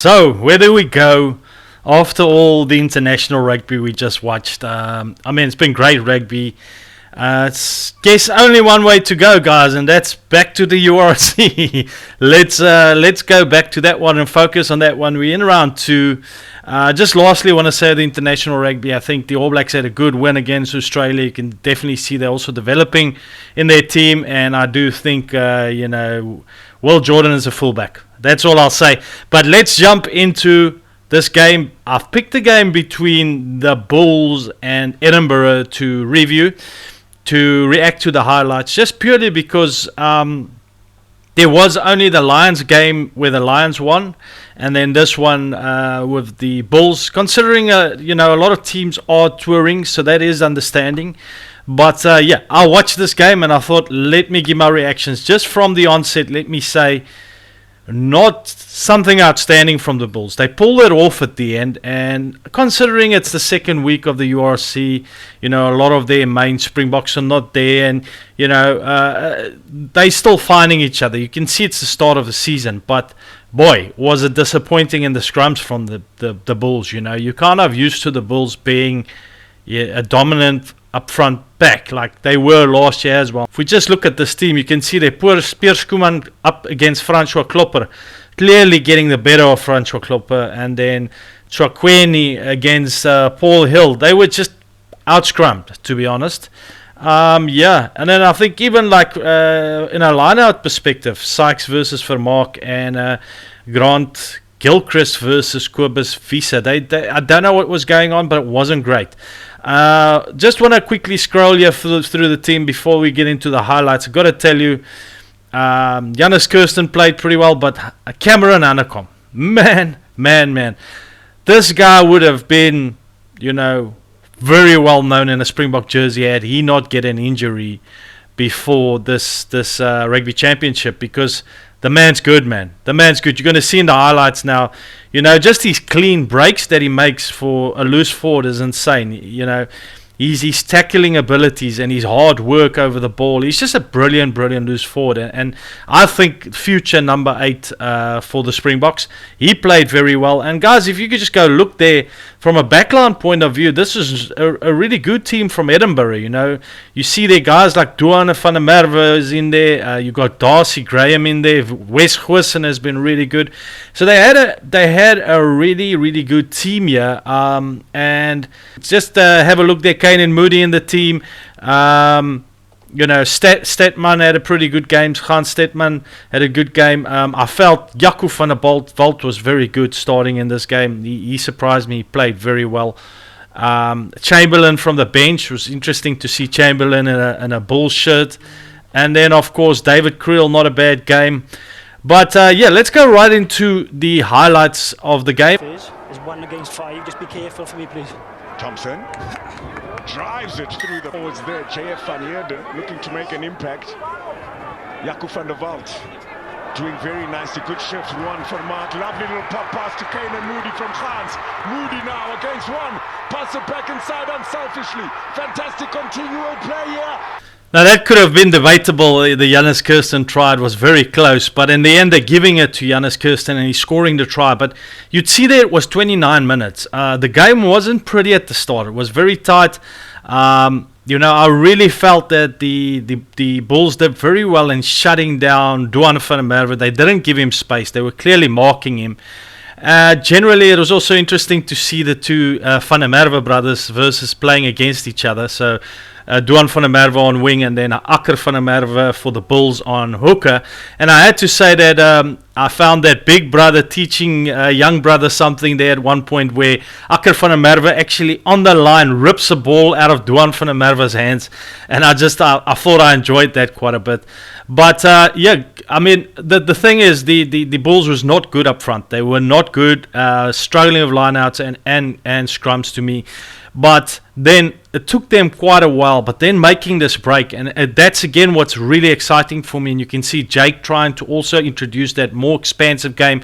So, where do we go after all the international rugby we just watched? It's been great rugby. It's guess only one way to go, guys, and that's back to the URC. Let's go back to that one and focus on that one. We're in round two. Just lastly, I want to say the international rugby. I think the All Blacks had a good win against Australia. You can definitely see they're also developing in their team, and I do think Will Jordan is a fullback. That's all I'll say. But let's jump into this game. I've picked a game between the Bulls and Edinburgh to review, to react to the highlights, just purely because there was only the Lions game where the Lions won, and then this one with the Bulls. Considering a lot of teams are touring, so that is understanding. But I watched this game and I thought, let me give my reactions just from the onset. Let me say, not something outstanding from the Bulls. They pulled it off at the end, and considering it's the second week of the URC, a lot of their main Springboks are not there, and they still finding each other. You can see it's the start of the season, but boy, was it disappointing in the scrums from the Bulls. You're kind of used to the Bulls being a dominant up front back like they were last year as well. If we just look at this team, you can see they put Piers Koeman up against Francois Klopper, clearly getting the better of Francois Klopper, and then Chakweni against Paul Hill. They were just out-scrummed, to be honest. And then I think even like in a line-out perspective, Sykes versus Vermaak and Grant Gilchrist versus Kobus Visa. I don't know what was going on, but it wasn't great. Just want to quickly scroll here through the team before we get into the highlights. I've got to tell you, Janus Kirsten played pretty well, but Cameron Hanekom, man, this guy would have been, very well known in a Springbok jersey had he not get an injury before this rugby championship, because the man's good, man. The man's good. You're going to see in the highlights now, just his clean breaks that he makes for a loose forward is insane. His tackling abilities and his hard work over the ball. He's just a brilliant loose forward. And I think future number 8 for the Springboks. He played very well. And guys, if you could just go look there from a backline point of view, this is a really good team from Edinburgh. You see there guys like Duane van der Merwe is in there. You got Darcy Graham in there. Wes Goosen has been really good. So they had a really good team here. And just have a look there. Kane and Moody in the team. Stetman had a pretty good game. Hans Stetman had a good game. I felt Jaco van der Walt was very good starting in this game. He surprised me. He played very well. Chamberlain from the bench, was interesting to see Chamberlain in a Bulls shirt. And then, of course, David Creel, not a bad game. But, let's go right into the highlights of the game. There's 1 against 5. Just be careful for me, please. Thompson drives it through the forwards there. JF van Heerden looking to make an impact. Jaco van der Walt doing very nicely. Good shift. One for Mark. Lovely little pop pass to Kane and Moody from Gans. Moody now against one. Pass it back inside unselfishly. Fantastic continual play here. Now that could have been debatable. The Janus Kirsten try, it was very close, but in the end they're giving it to Janus Kirsten and he's scoring the try. But you'd see there it was 29 minutes. The game wasn't pretty at the start. It was very tight. I really felt that the Bulls did very well in shutting down Duane van der Merwe. They didn't give him space. They were clearly marking him. Generally, it was also interesting to see the two Van der Merwe brothers versus playing against each other. So Duane van der Merwe on wing and then Akker van der Merwe for the Bulls on hooker. And I had to say that I found that big brother teaching young brother something there at one point, where Akker van der Merwe actually on the line rips a ball out of Duane van der Merwe's hands. And I thought I enjoyed that quite a bit. But the thing is, the Bulls was not good up front. They were not good, struggling with lineouts and scrums to me. But then it took them quite a while, but then making this break, and that's again what's really exciting for me. And you can see Jake trying to also introduce that more expansive game,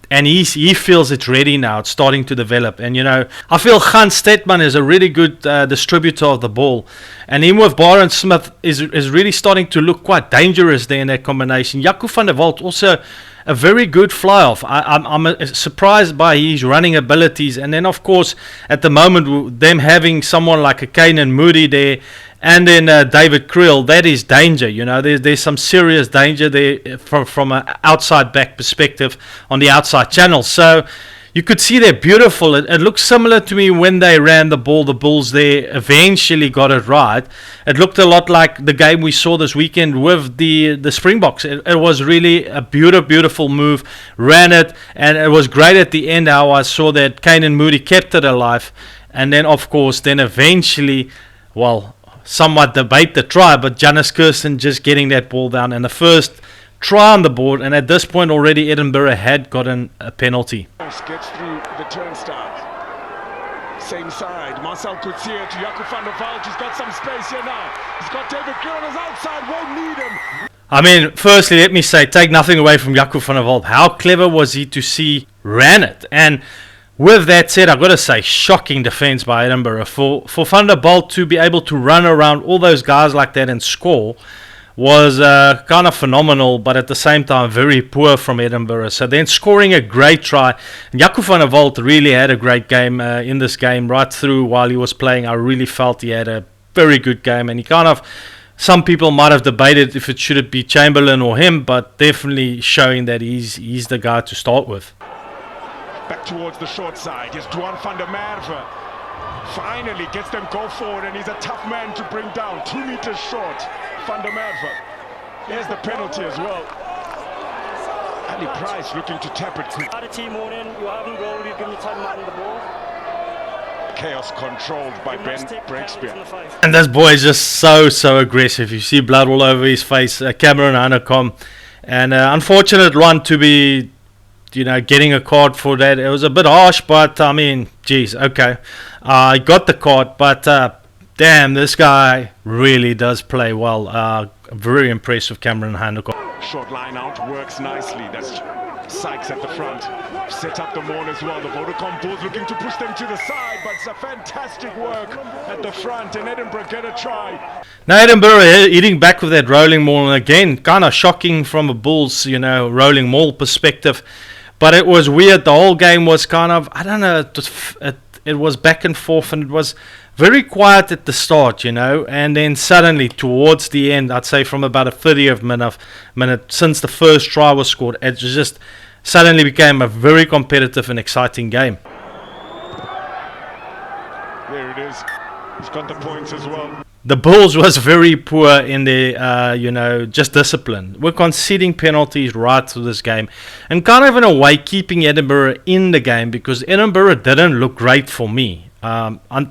and he feels it's ready now. It's starting to develop. And I feel Hans Stetman is a really good distributor of the ball, and him with Byron Smith is really starting to look quite dangerous there in that combination. Jaco van der Walt also a very good fly-off. I'm surprised by his running abilities. And then, of course, at the moment, them having someone like a Kane and Moody there, and then David Creel, that is danger. You know, there's some serious danger there from an outside back perspective on the outside channel. So you could see they're beautiful. It looks similar to me when they ran the ball. The Bulls there eventually got it right. It looked a lot like the game we saw this weekend with the Springboks. It was really a beautiful move. Ran it, and it was great at the end how I saw that Kane and Moody kept it alive. And then, of course, then eventually, well, somewhat debate the try, but Janus Kirsten just getting that ball down. And the first try on the board, and at this point already Edinburgh had gotten a penalty. Gets through the turnstile. Same side. Marcel Coutier to Jaco van der Walt. He's got some space here now. He's got David Gill on his outside. Won't need him. I mean, firstly, let me say, take nothing away from Jaco van der Walt. How clever was he to see ran it? And with that said, I've got to say, shocking defense by Edinburgh. For Van der Walt to be able to run around all those guys like that and score was kind of phenomenal, but at the same time very poor from Edinburgh. So then scoring a great try. Jaco van der Walt really had a great game in this game right through while he was playing. I really felt he had a very good game, and he kind of, some people might have debated if it should be Chamberlain or him, but definitely showing that he's the guy to start with. Back towards the short side. Here's Duan van der Merwe. Finally gets them go forward, and he's a tough man to bring down. 2 meters short. Van der Merwe. Here's the penalty as well. Ali Price looking to tap it quick. Had a team on in, you haven't rolled, you've given your time man the ball. Chaos controlled by Ben Breakspear. And this boy is just so aggressive. You see blood all over his face. Cameron Hanekom. And unfortunate one to be, you know, getting a card for that. It was a bit harsh, but I mean, geez, okay. I got the card, but damn, this guy really does play well. Very impressed with Cameron Hanekom. Short line out works nicely. That's Sykes at the front. Set up the Maul as well. The Vodacom Bulls looking to push them to the side, but it's a fantastic work at the front, and Edinburgh get a try. Now Edinburgh hitting back with that rolling maul, and again, kind of shocking from a Bulls, you know, rolling maul perspective. But it was weird. The whole game was kind of, I don't know, it was back and forth, and it was very quiet at the start, you know, and then suddenly towards the end, I'd say from about a 30th minute since the first try was scored, it just suddenly became a very competitive and exciting game. There it is. He's got the points as well. The Bulls was very poor in their, you know, just discipline. We're conceding penalties right through this game, and kind of in a way keeping Edinburgh in the game, because Edinburgh didn't look great for me.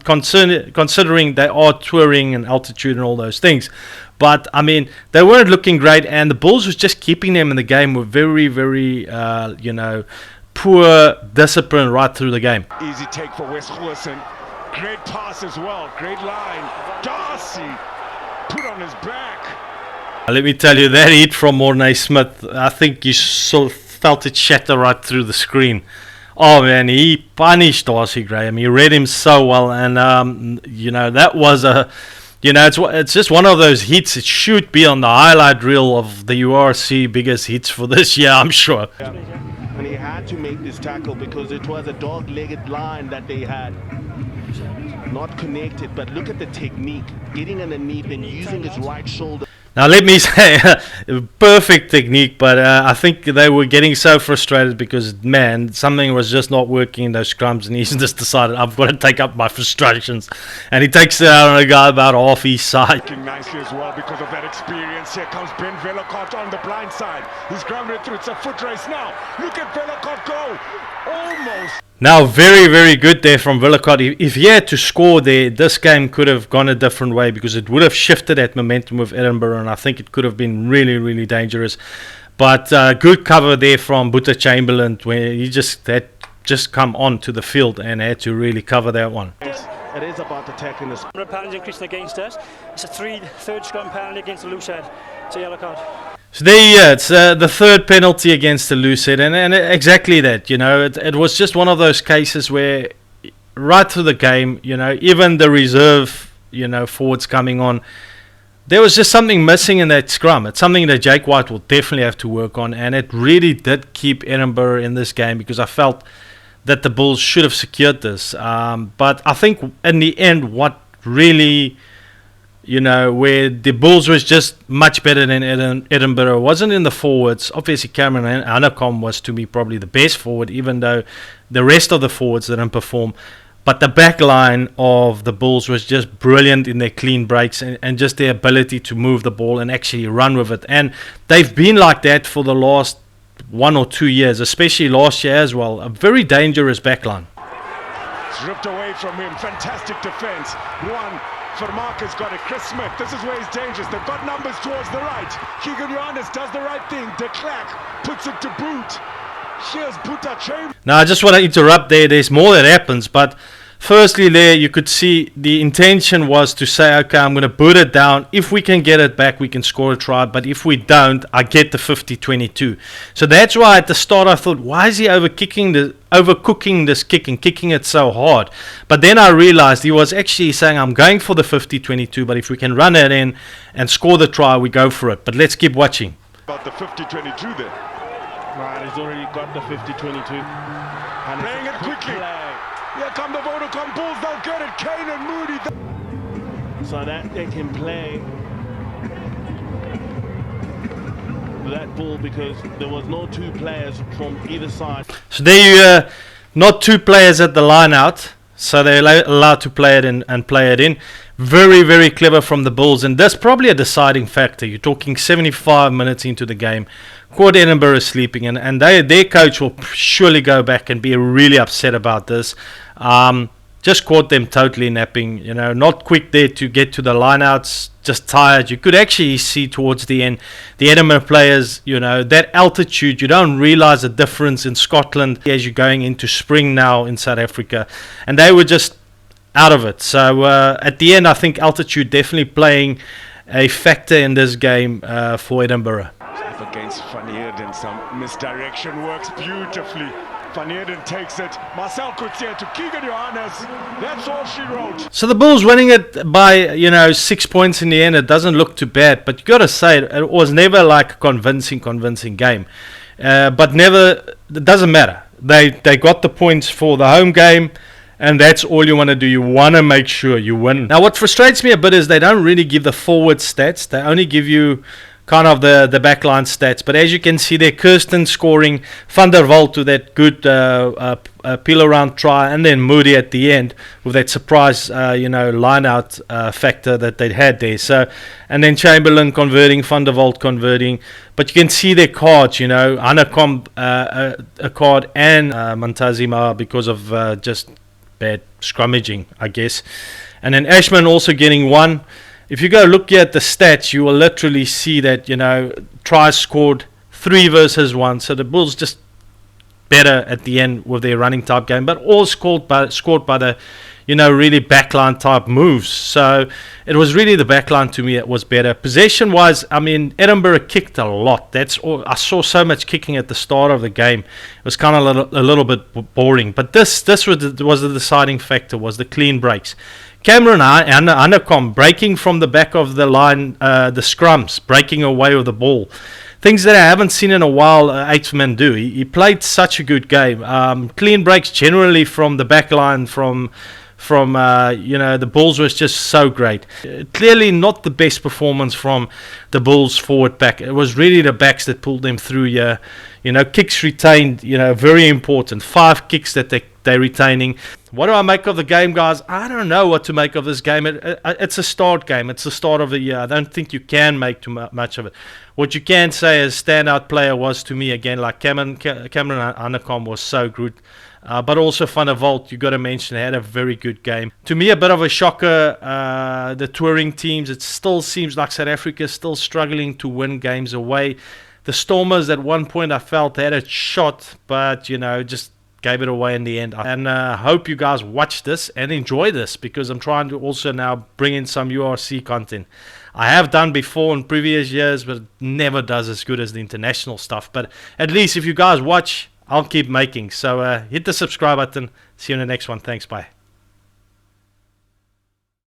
Considering they are touring and altitude and all those things. But, I mean, they weren't looking great, and the Bulls was just keeping them in the game with very, you know, poor discipline right through the game. Easy take for Wes Goosen. Great pass as well. Great line. Darcy put on his back. Let me tell you, that hit from Mornay Smith, I think you sort of felt it shatter right through the screen. Oh man, he punished Darcy Graham. He read him so well, and you know, that was a, you know, it's just one of those hits. It should be on the highlight reel of the URC biggest hits for this year, I'm sure. Yeah. And he had to make this tackle because it was a dog-legged line that they had. Not connected, but look at the technique. Getting underneath and using his right shoulder. Now let me say, perfect technique, but I think they were getting so frustrated because, man, something was just not working in those scrums, and he's just decided, I've got to take up my frustrations, and he takes it out on a guy about half his side. Looking nicely as well because of that experience. Here comes Ben Vellacott on the blind side. He's grounded through. It's a foot race now. Look at Vellacott go. Almost. Now, very good there from Vellacott. If he had to score there, this game could have gone a different way, because it would have shifted that momentum with Edinburgh, and I think it could have been really dangerous. But good cover there from Boeta Chamberlain, where he just had come onto the field and had to really cover that one. It is about attacking this. Penalty increasing against us. It's a third scrum penalty against the loose head. It's a yellow card. So there you go. It's the third penalty against the loose head, and exactly that. You know, it was just one of those cases where right through the game, you know, even the reserve, you know, forwards coming on, there was just something missing in that scrum. It's something that Jake White will definitely have to work on, and it really did keep Edinburgh in this game because I felt that the Bulls should have secured this. But I think in the end, what really, where the Bulls was just much better than Edinburgh wasn't in the forwards. Obviously, Cameron Anacom was to me probably the best forward, even though the rest of the forwards didn't perform. But the back line of the Bulls was just brilliant in their clean breaks and just their ability to move the ball and actually run with it. And they've been like that for the last 1 or 2 years, especially last year as well. A very dangerous back line. It's ripped away from him. Fantastic defense. One for Marcus got it. Chris Smith. This is where he's dangerous. They've got numbers towards the right. Keegan Johannes does the right thing. De Klerk puts it to boot. Here's Buta Chamber. Now, I just want to interrupt there. There's more that happens, but firstly there you could see the intention was to say, okay, I'm going to boot it down. If we can get it back, we can score a try, but if we don't, I get the 50-22. So that's why at the start I thought, why is he overcooking this kicking it so hard? But then I realized he was actually saying, I'm going for the 50-22, but if we can run it in and score the try, we go for it. But let's keep watching. About the 50-22 there. Right, he's already got the 50-22. And playing it quickly. Here come the Vodacom Bulls, they'll get it. Kane and Moody. So that they can play that ball because there was no two players from either side. So there you not two players at the line out, so they're allowed to play it in and play it in. Very, very clever from the Bulls, and that's probably a deciding factor. You're talking 75 minutes into the game. Quad Edinburgh is sleeping, and their coach will surely go back and be really upset about this. Just caught them totally napping, not quick there to get to the lineouts, just tired. You could actually see towards the end, the Edinburgh players, that altitude, you don't realize the difference in Scotland as you're going into spring now in South Africa, and they were just out of it. So at the end, I think altitude definitely playing a factor in this game for Edinburgh. Up against Van Heerden, some misdirection works beautifully. Van Heerden takes it. Marcel Coetzee to Keegan Johannes. That's all she wrote. So the Bulls winning it by 6 points in the end. It doesn't look too bad, but you got to say it was never like a convincing game. But never, it doesn't matter. They got the points for the home game. And that's all you want to do. You want to make sure you win. Now, what frustrates me a bit is they don't really give the forward stats. They only give you kind of the backline stats. But as you can see there, Kirsten scoring, Van der Walt to that good peel around try, and then Moody at the end with that surprise, line out factor that they had there. So, and then Chamberlain converting, Van der Walt converting. But you can see their cards, Anacom a card, and Montazima because of just bad scrummaging, I guess. And then Ashman also getting one. If you go look at the stats, you will literally see that, tries scored 3 versus 1. So the Bulls just better at the end with their running type game, but all scored by the, really backline type moves. So it was really the backline to me that was better. Possession wise, Edinburgh kicked a lot. That's all. I saw so much kicking at the start of the game. It was kind of a little bit boring. But this was the deciding factor, was the clean breaks. Cameron and Anacom breaking from the back of the line, the scrums, breaking away with the ball. Things that I haven't seen in a while, Eichmann do. He played such a good game. Clean breaks generally from the back line, from the Bulls was just so great. Clearly not the best performance from the Bulls forward pack. It was really the backs that pulled them through here. Kicks retained, very important. 5 kicks that they're retaining. What do I make of the game, guys? I don't know what to make of this game. It's a start game. It's the start of the year. I don't think you can make too much of it. What you can say as standout player was, to me, again, like Cameron Anacom was so good. But also Van der Walt, you got to mention, had a very good game. To me, a bit of a shocker, the touring teams. It still seems like South Africa is still struggling to win games away. The Stormers, at one point, I felt had a shot, but, just gave it away in the end. And I hope you guys watch this and enjoy this, because I'm trying to also now bring in some URC content. I have done before in previous years, but it never does as good as the international stuff. But at least if you guys watch, I'll keep making. So hit the subscribe button. See you in the next one. Thanks. Bye.